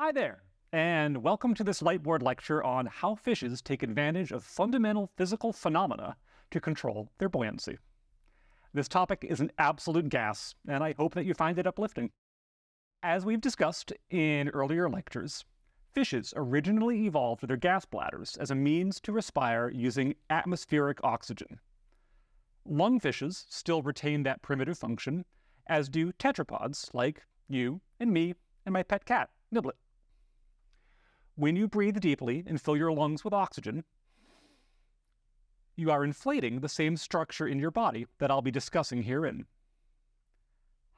Hi there, and welcome to this Lightboard lecture on how fishes take advantage of fundamental physical phenomena to control their buoyancy. This topic is an absolute gas, and I hope that you find it uplifting. As we've discussed in earlier lectures, fishes originally evolved their gas bladders as a means to respire using atmospheric oxygen. Lungfishes still retain that primitive function, as do tetrapods like you and me and my pet cat, Niblet. When you breathe deeply and fill your lungs with oxygen, you are inflating the same structure in your body that I'll be discussing herein.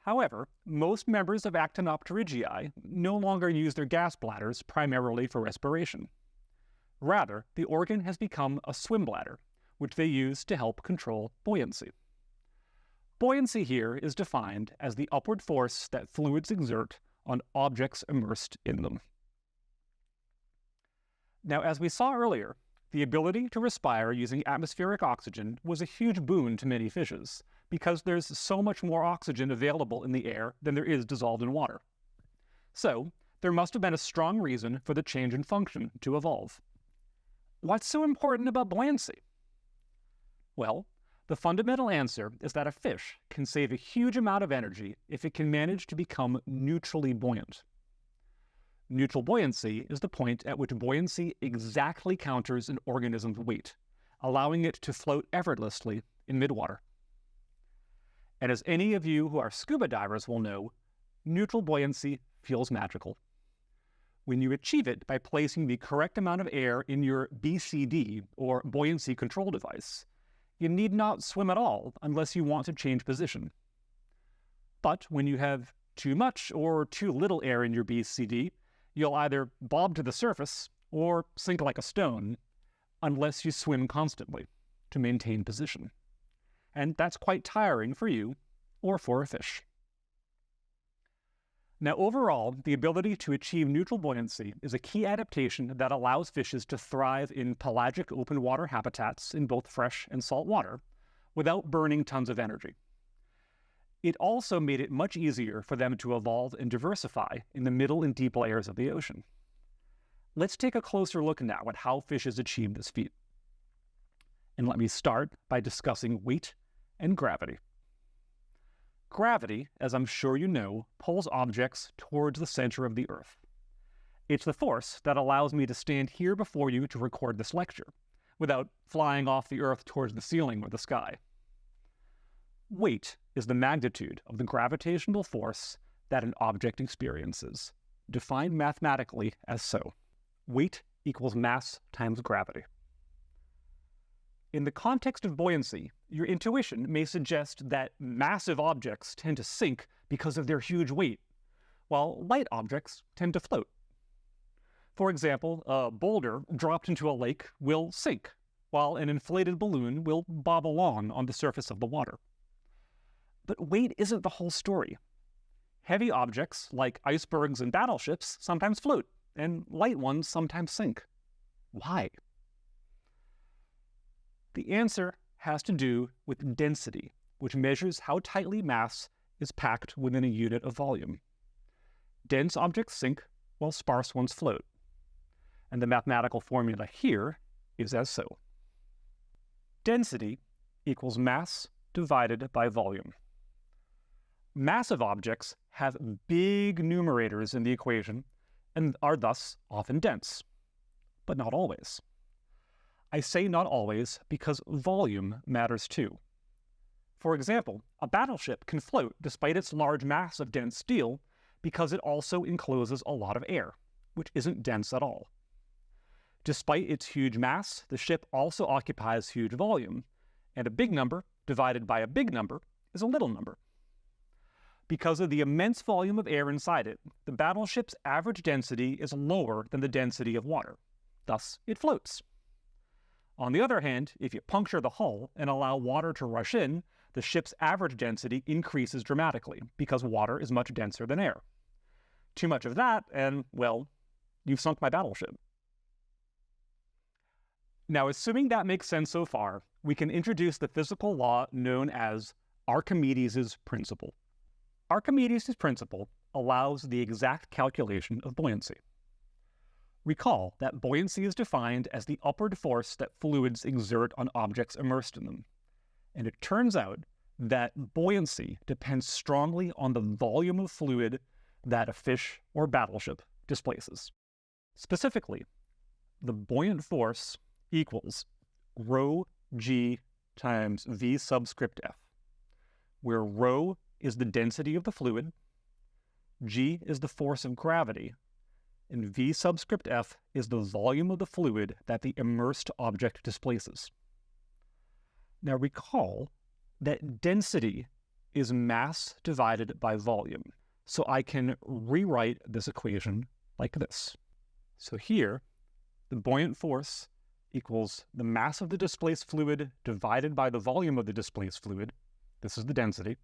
However, most members of Actinopterygii no longer use their gas bladders primarily for respiration. Rather, the organ has become a swim bladder, which they use to help control buoyancy. Buoyancy here is defined as the upward force that fluids exert on objects immersed in them. Now, as we saw earlier, the ability to respire using atmospheric oxygen was a huge boon to many fishes, because there's so much more oxygen available in the air than there is dissolved in water. So, there must have been a strong reason for the change in function to evolve. What's so important about buoyancy? Well, the fundamental answer is that a fish can save a huge amount of energy if it can manage to become neutrally buoyant. Neutral buoyancy is the point at which buoyancy exactly counters an organism's weight, allowing it to float effortlessly in midwater. And as any of you who are scuba divers will know, neutral buoyancy feels magical. When you achieve it by placing the correct amount of air in your BCD, or buoyancy control device, you need not swim at all unless you want to change position. But when you have too much or too little air in your BCD, you'll either bob to the surface or sink like a stone, unless you swim constantly to maintain position. And that's quite tiring for you or for a fish. Now, overall, the ability to achieve neutral buoyancy is a key adaptation that allows fishes to thrive in pelagic open water habitats in both fresh and salt water without burning tons of energy. It also made it much easier for them to evolve and diversify in the middle and deep layers of the ocean. Let's take a closer look now at how fishes achieve this feat. And let me start by discussing weight and gravity. Gravity, as I'm sure you know, pulls objects towards the center of the Earth. It's the force that allows me to stand here before you to record this lecture, without flying off the Earth towards the ceiling or the sky. Weight is the magnitude of the gravitational force that an object experiences, defined mathematically as so. Weight equals mass times gravity. In the context of buoyancy, your intuition may suggest that massive objects tend to sink because of their huge weight, while light objects tend to float. For example, a boulder dropped into a lake will sink, while an inflated balloon will bob along on the surface of the water. But weight isn't the whole story. Heavy objects, like icebergs and battleships, sometimes float, and light ones sometimes sink. Why? The answer has to do with density, which measures how tightly mass is packed within a unit of volume. Dense objects sink, while sparse ones float. And the mathematical formula here is as so. Density equals mass divided by volume. Massive objects have big numerators in the equation and are thus often dense, but not always. I say not always because volume matters too. For example, a battleship can float despite its large mass of dense steel because it also encloses a lot of air, which isn't dense at all. Despite its huge mass, the ship also occupies huge volume, and a big number divided by a big number is a little number. Because of the immense volume of air inside it, the battleship's average density is lower than the density of water. Thus, it floats. On the other hand, if you puncture the hull and allow water to rush in, the ship's average density increases dramatically because water is much denser than air. Too much of that, and, well, you've sunk my battleship. Now, assuming that makes sense so far, we can introduce the physical law known as Archimedes' principle. Archimedes' principle allows the exact calculation of buoyancy. Recall that buoyancy is defined as the upward force that fluids exert on objects immersed in them. And it turns out that buoyancy depends strongly on the volume of fluid that a fish or battleship displaces. Specifically, the buoyant force equals rho g times v subscript f, where rho is the density of the fluid, g is the force of gravity, and v subscript f is the volume of the fluid that the immersed object displaces. Now recall that density is mass divided by volume, so I can rewrite this equation like this. So here, the buoyant force equals the mass of the displaced fluid divided by the volume of the displaced fluid, this is the density,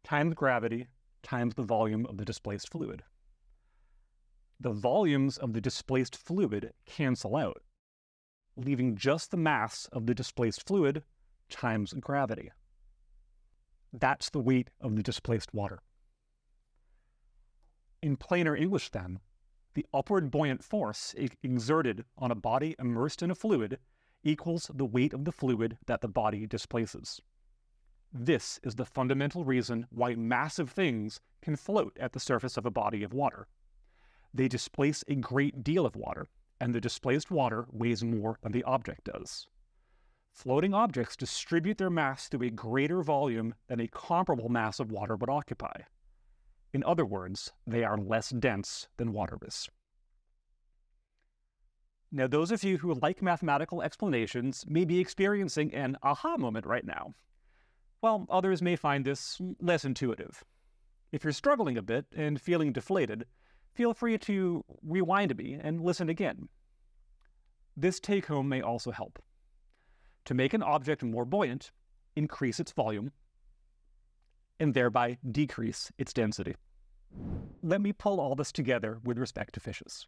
times gravity times the volume of the displaced fluid. The volumes of the displaced fluid cancel out, leaving just the mass of the displaced fluid times gravity. That's the weight of the displaced water. In plainer English then, the upward buoyant force exerted on a body immersed in a fluid equals the weight of the fluid that the body displaces. This is the fundamental reason why massive things can float at the surface of a body of water. They displace a great deal of water, and the displaced water weighs more than the object does. Floating objects distribute their mass through a greater volume than a comparable mass of water would occupy. In other words, they are less dense than water is. Now, those of you who like mathematical explanations may be experiencing an aha moment right now, while others may find this less intuitive. If you're struggling a bit and feeling deflated, feel free to rewind me and listen again. This take-home may also help. To make an object more buoyant, increase its volume, and thereby decrease its density. Let me pull all this together with respect to fishes.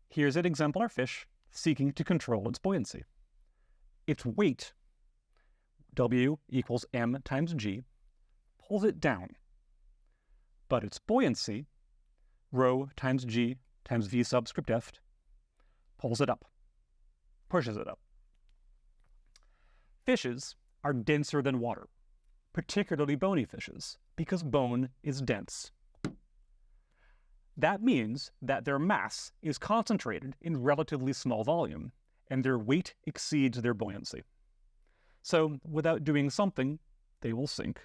Here's an exemplar fish seeking to control its buoyancy. Its weight, W equals m times g, pulls it down. But its buoyancy, rho times g times v subscript f, pulls it up, pushes it up. Fishes are denser than water, particularly bony fishes, because bone is dense. That means that their mass is concentrated in relatively small volume, and their weight exceeds their buoyancy. So, without doing something, they will sink.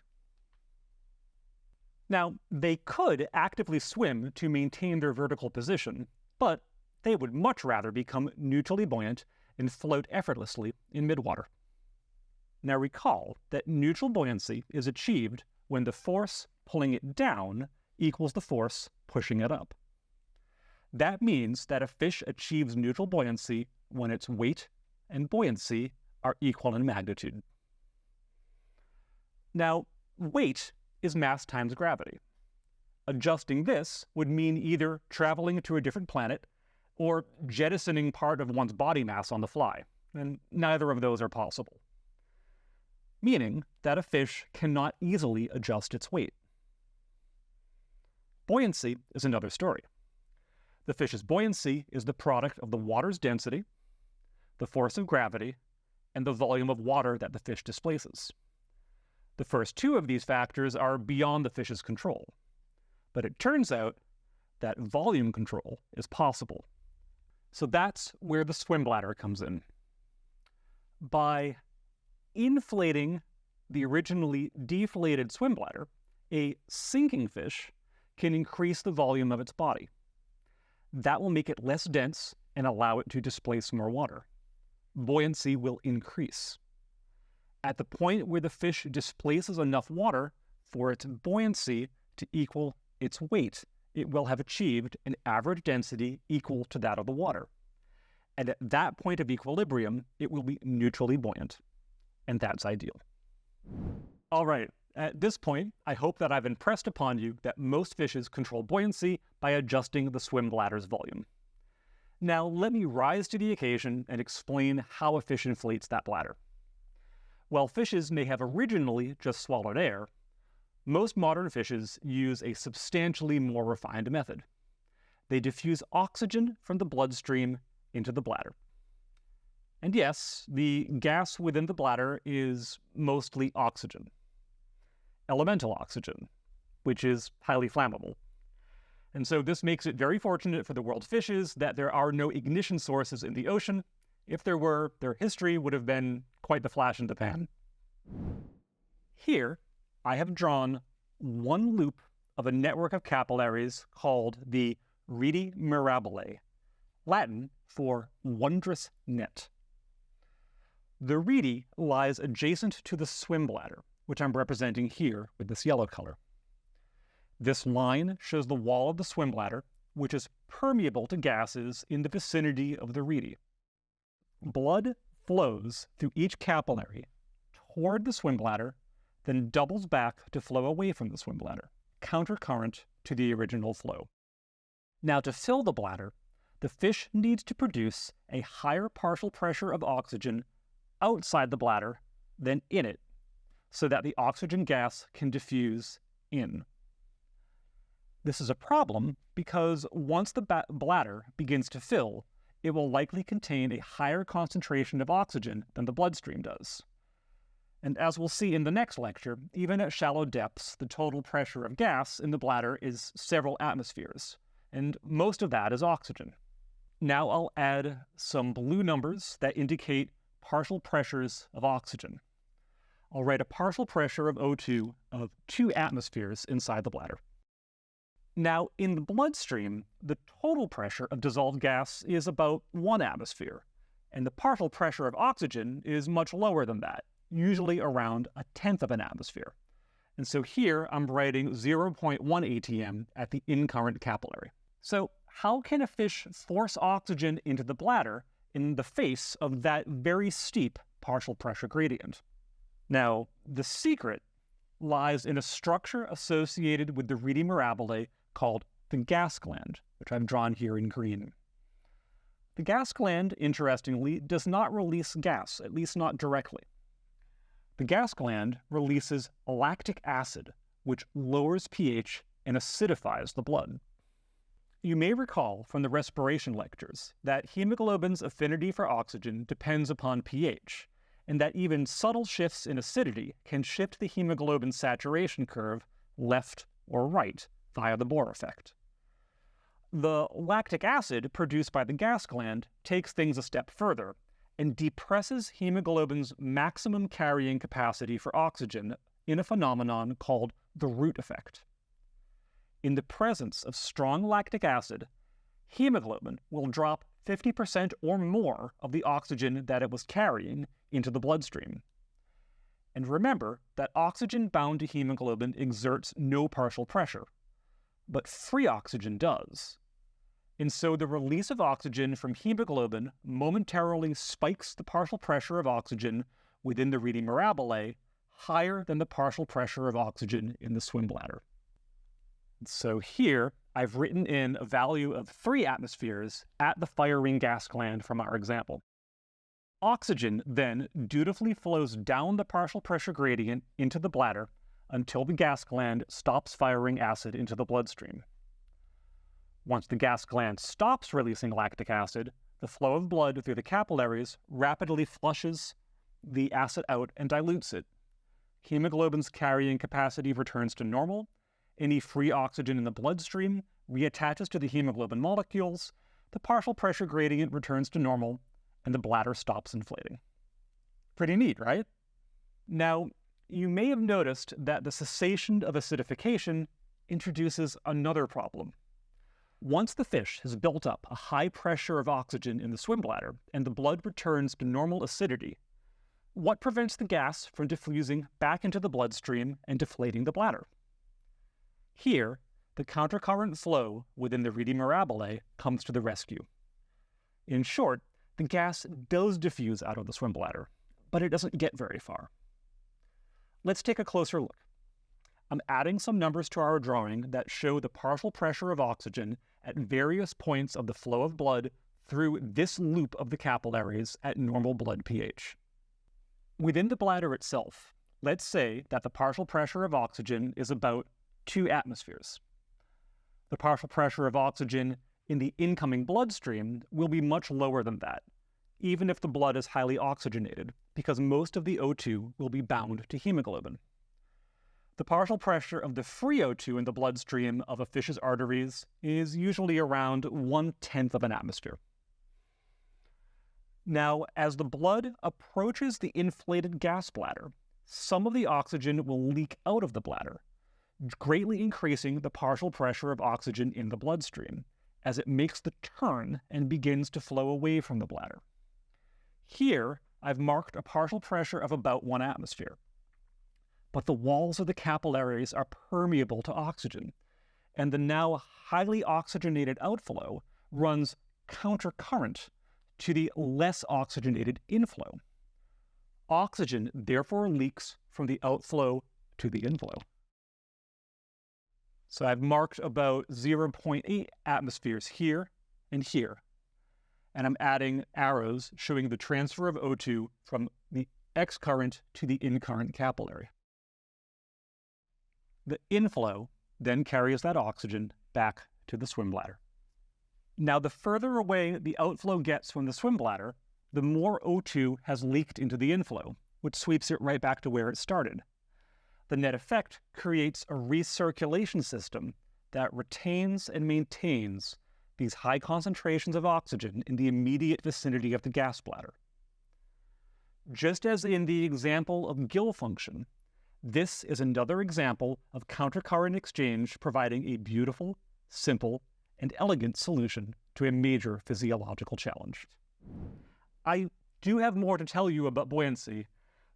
Now, they could actively swim to maintain their vertical position, but they would much rather become neutrally buoyant and float effortlessly in midwater. Now recall that neutral buoyancy is achieved when the force pulling it down equals the force pushing it up. That means that a fish achieves neutral buoyancy when its weight and buoyancy are equal in magnitude. Now, weight is mass times gravity. Adjusting this would mean either traveling to a different planet or jettisoning part of one's body mass on the fly, and neither of those are possible. Meaning that a fish cannot easily adjust its weight. Buoyancy is another story. The fish's buoyancy is the product of the water's density, the force of gravity, and the volume of water that the fish displaces. The first two of these factors are beyond the fish's control, but it turns out that volume control is possible. So that's where the swim bladder comes in. By inflating the originally deflated swim bladder, a sinking fish can increase the volume of its body. That will make it less dense and allow it to displace more water. Buoyancy will increase. At the point where the fish displaces enough water for its buoyancy to equal its weight, it will have achieved an average density equal to that of the water. And at that point of equilibrium, it will be neutrally buoyant. And that's ideal. All right, at this point, I hope that I've impressed upon you that most fishes control buoyancy by adjusting the swim bladder's volume. Now, let me rise to the occasion and explain how a fish inflates that bladder. While fishes may have originally just swallowed air, most modern fishes use a substantially more refined method. they diffuse oxygen from the bloodstream into the bladder. And yes, the gas within the bladder is mostly oxygen, elemental oxygen, which is highly flammable. And so this makes it very fortunate for the world's fishes that there are no ignition sources in the ocean. If there were, their history would have been quite the flash in the pan. Here, I have drawn one loop of a network of capillaries called the Rete mirabile, Latin for wondrous net. The Rete lies adjacent to the swim bladder, which I'm representing here with this yellow color. This line shows the wall of the swim bladder, which is permeable to gases in the vicinity of the Rete. Blood flows through each capillary toward the swim bladder, then doubles back to flow away from the swim bladder, countercurrent to the original flow. Now, to fill the bladder, the fish needs to produce a higher partial pressure of oxygen outside the bladder than in it, so that the oxygen gas can diffuse in. This is a problem because once the bladder begins to fill, it will likely contain a higher concentration of oxygen than the bloodstream does. And as we'll see in the next lecture, even at shallow depths, the total pressure of gas in the bladder is several atmospheres, and most of that is oxygen. Now I'll add some blue numbers that indicate partial pressures of oxygen. I'll write a partial pressure of O2 of 2 atmospheres inside the bladder. Now, in the bloodstream, the total pressure of dissolved gas is about 1 atmosphere, and the partial pressure of oxygen is much lower than that, usually around 1/10 of an atmosphere. And so here I'm writing 0.1 atm at the in-current capillary. So how can a fish force oxygen into the bladder in the face of that very steep partial pressure gradient? Now, the secret lies in a structure associated with the Rete mirabile called the gas gland, which I've drawn here in green. The gas gland, interestingly, does not release gas, at least not directly. The gas gland releases lactic acid, which lowers pH and acidifies the blood. You may recall from the respiration lectures that hemoglobin's affinity for oxygen depends upon pH, and that even subtle shifts in acidity can shift the hemoglobin saturation curve left or right via the Bohr effect. The lactic acid produced by the gas gland takes things a step further and depresses hemoglobin's maximum carrying capacity for oxygen in a phenomenon called the root effect. In the presence of strong lactic acid, hemoglobin will drop 50% or more of the oxygen that it was carrying into the bloodstream. And remember that oxygen bound to hemoglobin exerts no partial pressure, but free oxygen does. And so the release of oxygen from hemoglobin momentarily spikes the partial pressure of oxygen within the Rete mirabile higher than the partial pressure of oxygen in the swim bladder. So here, I've written in a value of 3 atmospheres at the fire ring gas gland from our example. Oxygen then dutifully flows down the partial pressure gradient into the bladder until the gas gland stops firing acid into the bloodstream. Once the gas gland stops releasing lactic acid, the flow of blood through the capillaries rapidly flushes the acid out and dilutes it. Hemoglobin's carrying capacity returns to normal. Any free oxygen in the bloodstream reattaches to the hemoglobin molecules, the partial pressure gradient returns to normal, and the bladder stops inflating. Pretty neat, right? Now, you may have noticed that the cessation of acidification introduces another problem. Once the fish has built up a high pressure of oxygen in the swim bladder and the blood returns to normal acidity, what prevents the gas from diffusing back into the bloodstream and deflating the bladder? Here, the countercurrent flow within the Rete mirabile comes to the rescue. In short, the gas does diffuse out of the swim bladder, but it doesn't get very far. Let's take a closer look. I'm adding some numbers to our drawing that show the partial pressure of oxygen at various points of the flow of blood through this loop of the capillaries at normal blood pH. Within the bladder itself, let's say that the partial pressure of oxygen is about 2 atmospheres. The partial pressure of oxygen in the incoming bloodstream will be much lower than that, even if the blood is highly oxygenated, because most of the O2 will be bound to hemoglobin. The partial pressure of the free O2 in the bloodstream of a fish's arteries is usually around 1/10 of an atmosphere. Now, as the blood approaches the inflated gas bladder, some of the oxygen will leak out of the bladder, greatly increasing the partial pressure of oxygen in the bloodstream as it makes the turn and begins to flow away from the bladder. Here, I've marked a partial pressure of about 1 atmosphere. But the walls of the capillaries are permeable to oxygen, and the now highly oxygenated outflow runs countercurrent to the less oxygenated inflow. Oxygen therefore leaks from the outflow to the inflow. So I've marked about 0.8 atmospheres here and here, and I'm adding arrows showing the transfer of O2 from the excurrent to the incurrent capillary. The inflow then carries that oxygen back to the swim bladder. Now, the further away the outflow gets from the swim bladder, the more O2 has leaked into the inflow, which sweeps it right back to where it started. The net effect creates a recirculation system that retains and maintains these high concentrations of oxygen in the immediate vicinity of the gas bladder. Just as in the example of gill function, this is another example of countercurrent exchange providing a beautiful, simple, and elegant solution to a major physiological challenge. I do have more to tell you about buoyancy,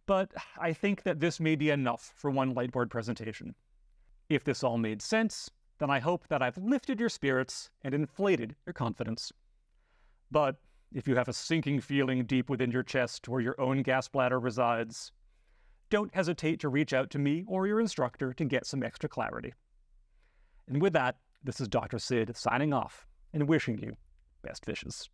but I think that this may be enough for one lightboard presentation. If this all made sense, then I hope that I've lifted your spirits and inflated your confidence. But if you have a sinking feeling deep within your chest where your own gas bladder resides, don't hesitate to reach out to me or your instructor to get some extra clarity. And with that, this is Dr. Sid signing off and wishing you best fishes.